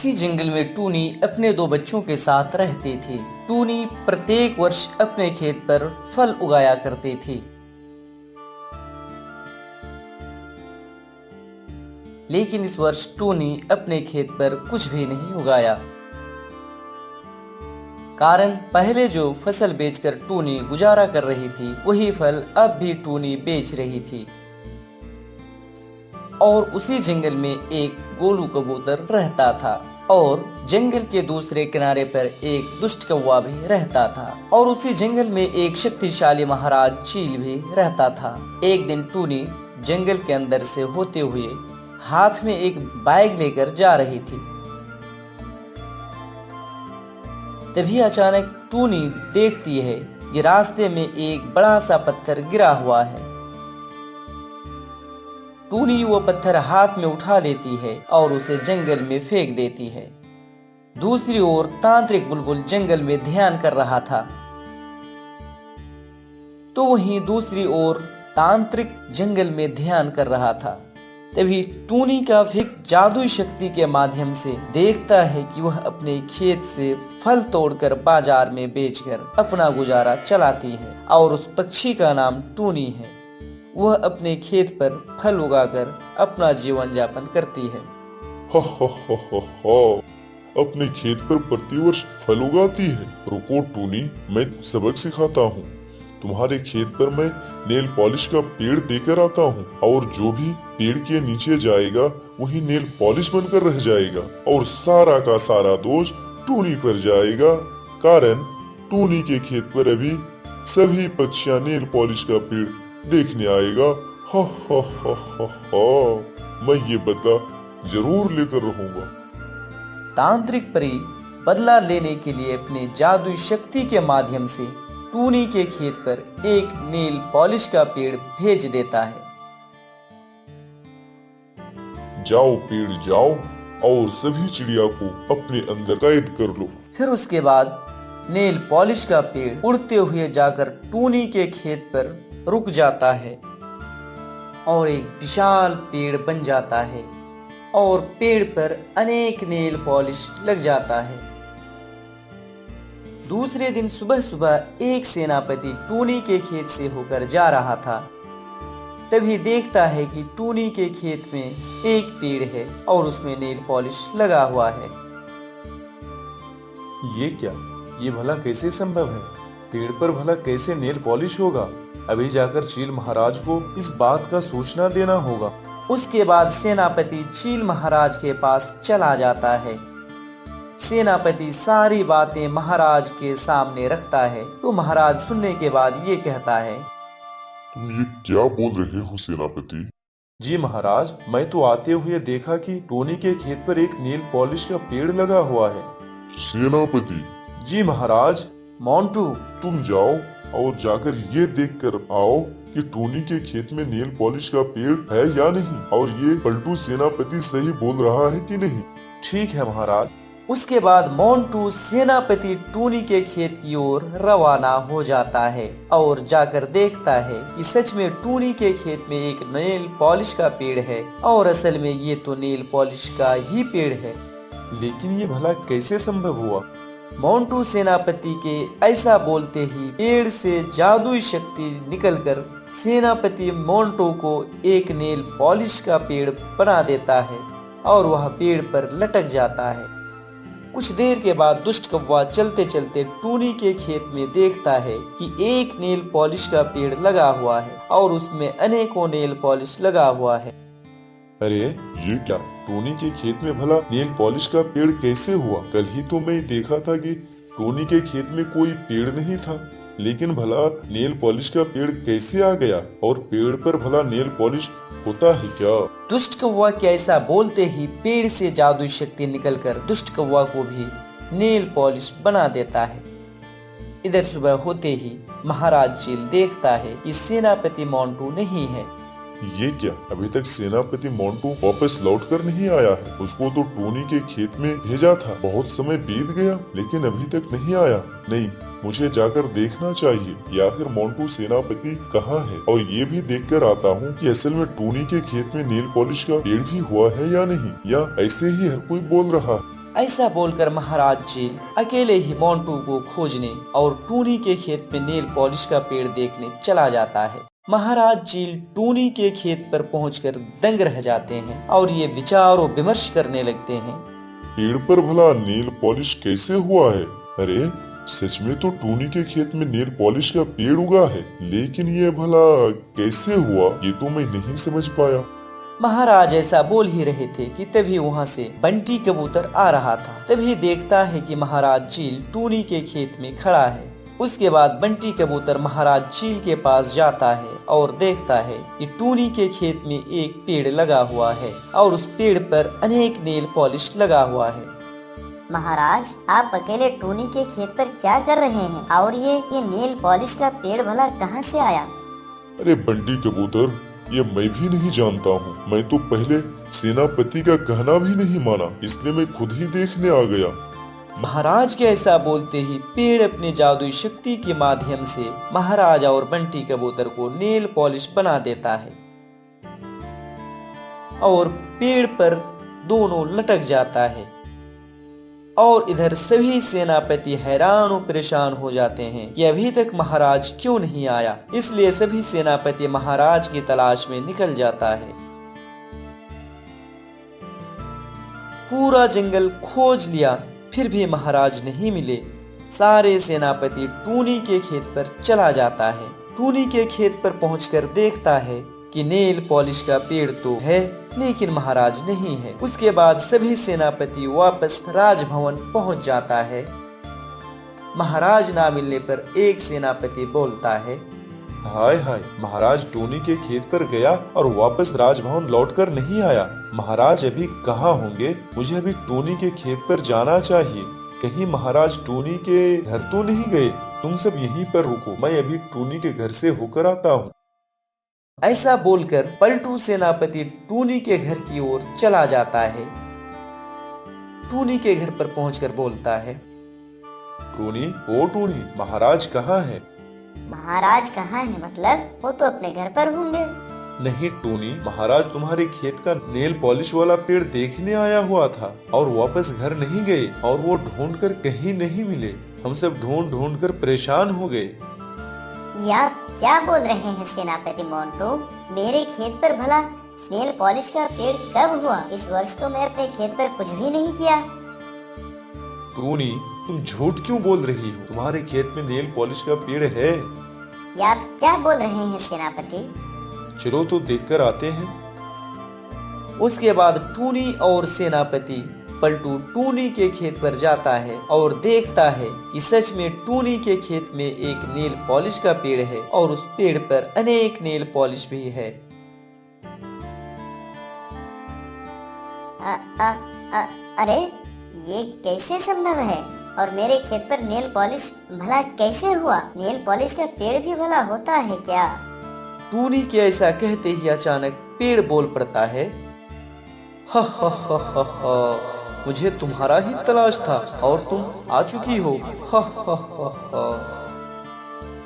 उसी जंगल में टूनी अपने दो बच्चों के साथ रहती थी। टूनी प्रत्येक वर्ष अपने खेत पर फल उगाया करती थी, लेकिन इस वर्ष टूनी अपने खेत पर कुछ भी नहीं उगाया। कारण पहले जो फसल बेचकर टूनी गुजारा कर रही थी, वही फल अब भी टूनी बेच रही थी। और उसी जंगल में एक गोलू कबूतर रहता था और जंगल के दूसरे किनारे पर एक दुष्ट कौवा भी रहता था और उसी जंगल में एक शक्तिशाली महाराज चील भी रहता था। एक दिन टूनी जंगल के अंदर से होते हुए हाथ में एक बैग लेकर जा रही थी। तभी अचानक टूनी देखती है कि रास्ते में एक बड़ा सा पत्थर गिरा हुआ है। टूनी वो पत्थर हाथ में उठा लेती है और उसे जंगल में फेंक देती है। दूसरी ओर तांत्रिक बुलबुल जंगल में ध्यान कर रहा था, तो वहीं दूसरी ओर तांत्रिक जंगल में ध्यान कर रहा था। तभी टूनी का फिक जादुई शक्ति के माध्यम से देखता है कि वह अपने खेत से फल तोड़कर बाजार में बेचकर अपना गुजारा चलाती है और उस पक्षी का नाम टूनी है। वह अपने खेत पर फल उगाकर अपना जीवन यापन करती है। अपने खेत पर प्रतिवर्ष फल उगाती है। रुको टूनी, मैं सबक सिखाता हूँ। तुम्हारे खेत पर मैं नेल पॉलिश का पेड़ देकर आता हूँ और जो भी पेड़ के नीचे जाएगा वही नेल पॉलिश बनकर रह जाएगा और सारा का सारा दोष टूनी पर जाएगा। कारण टूनी के खेत पर अभी सभी पक्षियां नेल पॉलिश का पेड़ देखने आएगा। मैं ये बदला जरूर लेकर रहूंगा। तांत्रिक परी बदला लेने के लिए अपने जादुई शक्ति के माध्यम से टूनी के खेत पर एक नेल पॉलिश का पेड़ भेज देता है। जाओ पेड़ जाओ और सभी चिड़िया को अपने अंदर कैद कर लो। फिर उसके बाद नेल पॉलिश का पेड़ उड़ते हुए जाकर टूनी के खेत पर रुक जाता है और एक विशाल पेड़ बन जाता है और पेड़ पर अनेक नेल पॉलिश लग जाता है। दूसरे दिन सुबह सुबह एक सेनापति टूनी के खेत से होकर जा रहा था। तभी देखता है कि टूनी के खेत में एक पेड़ है और उसमें नेल पॉलिश लगा हुआ है। ये क्या? ये भला कैसे संभव है? पेड़ पर भला कैसे नेल पॉलिश होगा? अभी जाकर चील महाराज को इस बात का सूचना देना होगा। उसके बाद सेनापति चील महाराज के पास चला जाता है। सेनापति सारी बातें महाराज के सामने रखता है, तो महाराज सुनने के बाद ये कहता है, तुम ये क्या बोल रहे हो सेनापति? जी महाराज, मैं तो आते हुए देखा कि टोनी के खेत पर एक नेल पॉलिश का पेड़ लगा हुआ है। सेनापति? जी महाराज। मोंटू, तुम जाओ और जाकर ये देख कर आओ कि टोनी के खेत में नेल पॉलिश का पेड़ है या नहीं और ये पलटू सेनापति सही बोल रहा है कि नहीं। ठीक है महाराज। उसके बाद मोंटू सेनापति टूनी के खेत की ओर रवाना हो जाता है और जाकर देखता है कि सच में टूनी के खेत में एक नेल पॉलिश का पेड़ है और असल में ये तो नेल पॉलिश का ही पेड़ है। लेकिन ये भला कैसे संभव हुआ? मोंटू सेनापति के ऐसा बोलते ही पेड़ से जादुई शक्ति निकलकर सेनापति मोंटू को एक नेल पॉलिश का पेड़ बना देता है और वह पेड़ पर लटक जाता है। कुछ देर के बाद दुष्ट कौवा चलते चलते टूनी के खेत में देखता है कि एक नेल पॉलिश का पेड़ लगा हुआ है और उसमें अनेकों नेल पॉलिश लगा हुआ है। अरे ये क्या? टोनी के खेत में भला नेल पॉलिश का पेड़ कैसे हुआ? कल ही तो मैं देखा था कि टोनी के खेत में कोई पेड़ नहीं था, लेकिन भला नेल पॉलिश का पेड़ कैसे आ गया? और पेड़ पर भला नेल पॉलिश होता है क्या? दुष्ट कौवा के ऐसा बोलते ही पेड़ से जादुई शक्ति निकलकर दुष्ट कौवा को भी नेल पॉलिश बना देता है। इधर सुबह होते ही महाराज चील देखता है कि सेनापति मोंटू नहीं है। ये क्या? अभी तक सेनापति मोंटू वापस लौट कर नहीं आया है। उसको तो टोनी के खेत में भेजा था। बहुत समय बीत गया लेकिन अभी तक नहीं आया। नहीं, मुझे जाकर देखना चाहिए कि आखिर मोंटू सेनापति कहाँ है और ये भी देखकर आता हूँ कि असल में टोनी के खेत में नेल पॉलिश का पेड़ भी हुआ है या नहीं, या ऐसे ही हर कोई बोल रहा है। ऐसा बोलकर महाराज चील अकेले ही मोंटू को खोजने और टूनी के खेत में नेल पॉलिश का पेड़ देखने चला जाता है। महाराज चील टूनी के खेत पर पहुंचकर दंग रह जाते हैं और ये विचार और विमर्श करने लगते हैं। पेड़ पर भला नेल पॉलिश कैसे हुआ है? अरे सच में तो टूनी के खेत में नेल पॉलिश का पेड़ उगा है, लेकिन ये भला कैसे हुआ ये तो मैं नहीं समझ पाया। महाराज ऐसा बोल ही रहे थे कि तभी वहाँ से बंटी कबूतर आ रहा था। तभी देखता है कि महाराज चील टूनी के खेत में खड़ा है। उसके बाद बंटी कबूतर महाराज चील के पास जाता है और देखता है कि टूनी के खेत में एक पेड़ लगा हुआ है और उस पेड़ पर अनेक नेल पॉलिश लगा हुआ है। महाराज, आप अकेले टूनी के खेत पर क्या कर रहे हैं? और ये नेल पॉलिश का पेड़ भला कहाँ से आया? अरे बंटी कबूतर, ये मैं भी नहीं जानता हूँ। मैं तो पहले सेनापति का कहना भी नहीं माना, इसलिए मैं खुद ही देखने आ गया। महाराज के ऐसा बोलते ही पेड़ अपनी जादुई शक्ति के माध्यम से महाराज और बंटी कबूतर को नेल पॉलिश बना देता है और पेड़ पर दोनों लटक जाता है। और इधर सभी सेनापति हैरान और परेशान हो जाते हैं कि अभी तक महाराज क्यों नहीं आया। इसलिए सभी सेनापति महाराज की तलाश में निकल जाता है। पूरा जंगल खोज लिया, फिर भी महाराज नहीं मिले। सारे सेनापति टूनी के खेत पर चला जाता है। टूनी के खेत पर पहुंचकर देखता है कि नेल पॉलिश का पेड़ तो है, लेकिन महाराज नहीं है। उसके बाद सभी सेनापति वापस राजभवन पहुंच जाता है। महाराज ना मिलने पर एक सेनापति बोलता है, हाय हाय, महाराज टोनी के खेत पर गया और वापस राजभवन लौटकर नहीं आया। महाराज अभी कहाँ होंगे? मुझे अभी टोनी के खेत पर जाना चाहिए। कहीं महाराज टोनी के घर तो नहीं गए? तुम सब यहीं पर रुको, मैं अभी टोनी के घर से होकर आता हूँ। ऐसा बोलकर पलटू सेनापति टूनी के घर की ओर चला जाता है। टूनी के घर पर पहुंचकर बोलता है, टोनी, ओ टोनी, महाराज कहाँ है? महाराज कहाँ है? मतलब वो तो अपने घर पर होंगे। नहीं टोनी, महाराज तुम्हारे खेत का नेल पॉलिश वाला पेड़ देखने आया हुआ था और वापस घर नहीं गए और वो ढूंढकर कहीं नहीं मिले। हम सब ढूंढ ढूंढ कर परेशान हो गए। या क्या बोल रहे हैं सेनापति मोंटू? मेरे खेत पर भला नेल पॉलिश का पेड़ कब हुआ? इस वर्ष तो मैं अपने खेत पर कुछ भी नहीं किया। टोनी, तुम झूठ क्यों बोल रही हो? तुम्हारे खेत में नेल पॉलिश का पेड़ है। या आप क्या बोल रहे हैं सेनापति? चलो तो देखकर आते हैं। उसके बाद टूनी और सेनापति पलटू टूनी के खेत पर जाता है और देखता है कि सच में टूनी के खेत में एक नेल पॉलिश का पेड़ है और उस पेड़ पर अनेक नेल पॉलिश भी है। अरे ये कैसे संभव है? और मेरे खेत पर नेल पॉलिश भला कैसे हुआ? नेल पॉलिश का पेड़ भी भला होता है क्या? टूनी के ऐसा कहते ही अचानक पेड़ बोल पड़ता है, हा हा हा हा हा, मुझे तुम्हारा ही तलाश था और तुम आ चुकी हो। हा हा हा हा।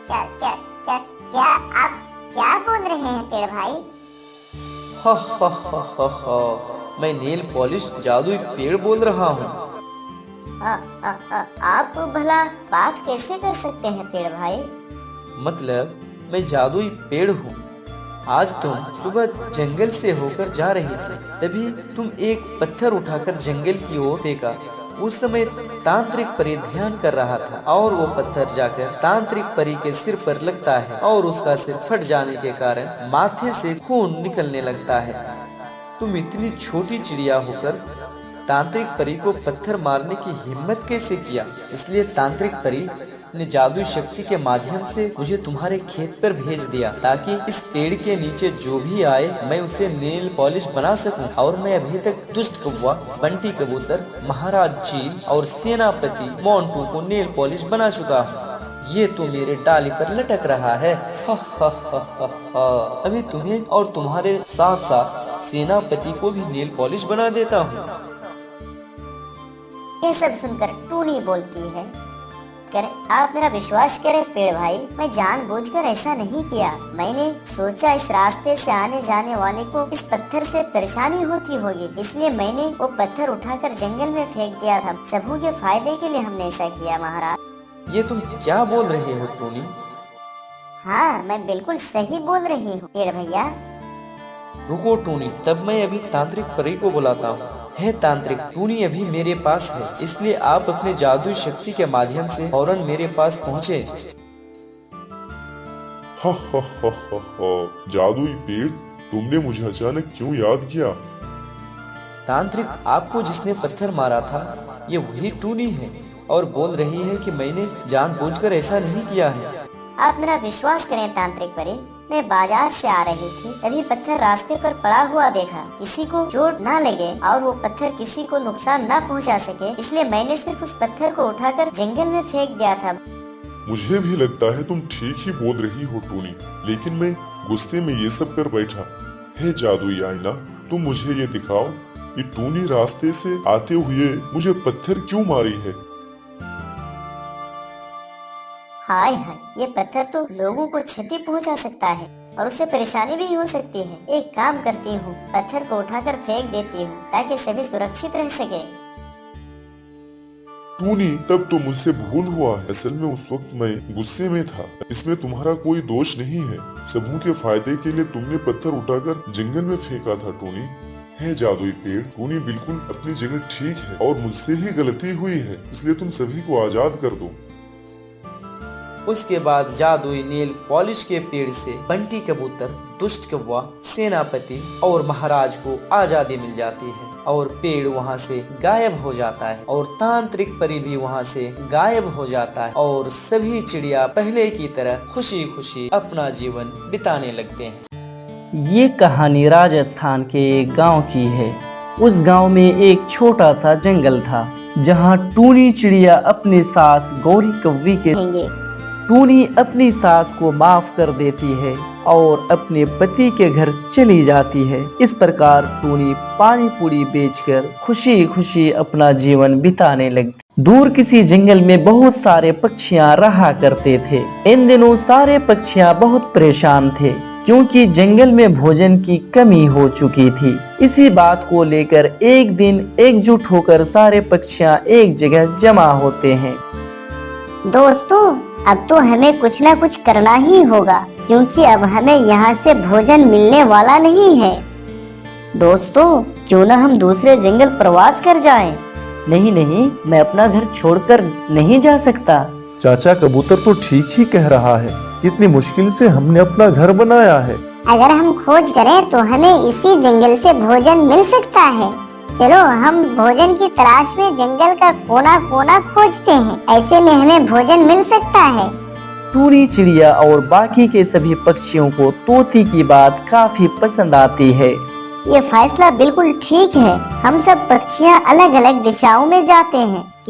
क्या क्या क्या क्या आप क्या बोल रहे हैं पेड़ भाई? हा हा हा हा हा, मैं नेल पॉलिश जादुई पेड़ बोल रहा हूँ। आप भला बात कैसे कर सकते हैं पेड़ भाई? मतलब मैं जादुई पेड़ हूँ। आज तुम सुबह जंगल से होकर जा रही थी, तभी तुम एक पत्थर उठाकर जंगल की ओर फेंका। उस समय तांत्रिक परी ध्यान कर रहा था और वो पत्थर जाकर तांत्रिक परी के सिर पर लगता है और उसका सिर फट जाने के कारण माथे से खून निकलने लगता है। तुम इतनी छोटी चिड़िया होकर तांत्रिक परी को पत्थर मारने की हिम्मत कैसे किया? इसलिए तांत्रिक परी ने जादुई शक्ति के माध्यम से मुझे तुम्हारे खेत पर भेज दिया ताकि इस पेड़ के नीचे जो भी आए मैं उसे नेल पॉलिश बना सकूं। और मैं अभी तक दुष्ट कौवा, बंटी कबूतर, महाराज चील और सेनापति मोंटू को नेल पॉलिश बना चुका हूँ। ये तो मेरे डाली पर लटक रहा है। हा हा हा हा हा। अभी तुम्हें और तुम्हारे साथ साथ सेनापति को भी नेल पॉलिश बना देता हूँ। ये सब सुनकर टूनी बोलती है, करें, आप मेरा विश्वास करें पेड़ भाई, मैं जानबूझकर ऐसा नहीं किया। मैंने सोचा इस रास्ते से आने जाने वाले को इस पत्थर से परेशानी होती होगी, इसलिए मैंने वो पत्थर उठाकर जंगल में फेंक दिया था। सबों के फायदे के लिए हमने ऐसा किया महाराज। ये तुम क्या बोल रहे हो टोनी? हाँ, मैं बिल्कुल सही बोल रही हूँ पेड़ भैया। रुको टोनी, तब मैं अभी तांत्रिक परी को बुलाता हूँ। है तांत्रिक, टोनी अभी मेरे पास है, इसलिए आप अपने जादुई शक्ति के माध्यम से फौरन मेरे पास पहुँचे। जादुई पेड़, तुमने मुझे अचानक क्यों याद किया? तांत्रिक, आपको जिसने पत्थर मारा था ये वही टोनी है और बोल रही है कि मैंने जानबूझकर ऐसा नहीं किया है। आप मेरा विश्वास करें तांत्रिक परी, मैं बाजार से आ रही थी, तभी पत्थर रास्ते पर पड़ा हुआ देखा। किसी को चोट ना लगे और वो पत्थर किसी को नुकसान ना पहुंचा सके, इसलिए मैंने सिर्फ उस पत्थर को उठाकर जंगल में फेंक दिया था। मुझे भी लगता है तुम ठीक ही बोल रही हो टोनी, लेकिन मैं गुस्से में ये सब कर बैठा। हे जादुई आईना, तुम मुझे ये दिखाओ, ये टोनी रास्ते से आते हुए मुझे पत्थर क्यों मारी है? हाय हाय, ये पत्थर तो लोगों को क्षति पहुंचा सकता है और उससे परेशानी भी हो सकती है। एक काम करती हूँ, पत्थर को उठाकर फेंक देती हूँ ताकि सभी सुरक्षित रह सके। टोनी, तब तो मुझसे भूल हुआ है। असल में उस वक्त मैं गुस्से में था, इसमें तुम्हारा कोई दोष नहीं है। सबों के फायदे के लिए तुमने पत्थर उठाकर जंगल में फेंका था टोनी। है जादुई पेड़, टोनी बिल्कुल अपनी जगह ठीक है और मुझसे ही गलती हुई है, इसलिए तुम सभी को आजाद कर दो। उसके बाद जादुई नेल पॉलिश के पेड़ से बंटी कबूतर, दुष्ट कौवा, सेनापति और महाराज को आजादी मिल जाती है और पेड़ वहाँ से गायब हो जाता है और तांत्रिक परी भी वहाँ से गायब हो जाता है और सभी चिड़िया पहले की तरह खुशी खुशी अपना जीवन बिताने लगते हैं। ये कहानी राजस्थान के एक गांव की है। उस गांव में एक छोटा सा जंगल था जहां टूनी चिड़िया अपनी सास गौरी कौवी के टूनी अपनी सास को माफ कर देती है और अपने पति के घर चली जाती है। इस प्रकार टूनी पानी पूरी बेचकर खुशी खुशी अपना जीवन बिताने लगती। दूर किसी जंगल में बहुत सारे पक्षियां रहा करते थे। इन दिनों सारे पक्षियां बहुत परेशान थे क्योंकि जंगल में भोजन की कमी हो चुकी थी। इसी बात को लेकर एक दिन एकजुट होकर सारे पक्षियां एक जगह जमा होते हैं। दोस्तों, अब तो हमें कुछ ना कुछ करना ही होगा क्योंकि अब हमें यहाँ से भोजन मिलने वाला नहीं है। दोस्तों, क्यों ना हम दूसरे जंगल प्रवास कर जाएं? नहीं नहीं, मैं अपना घर छोड़कर नहीं जा सकता। चाचा कबूतर तो ठीक ही कह रहा है, कितनी मुश्किल से हमने अपना घर बनाया है। अगर हम खोज करें तो हमें इसी जंगल से भोजन मिल सकता है। चलो हम भोजन की तलाश में जंगल का कोना कोना खोजते हैं, ऐसे में हमें भोजन मिल सकता है। टूनी चिड़िया और बाकी के सभी पक्षियों को तोती की बात काफी पसंद आती है। ये फैसला बिल्कुल ठीक है। हम सब पक्षियाँ अलग अलग दिशाओं में जाते हैं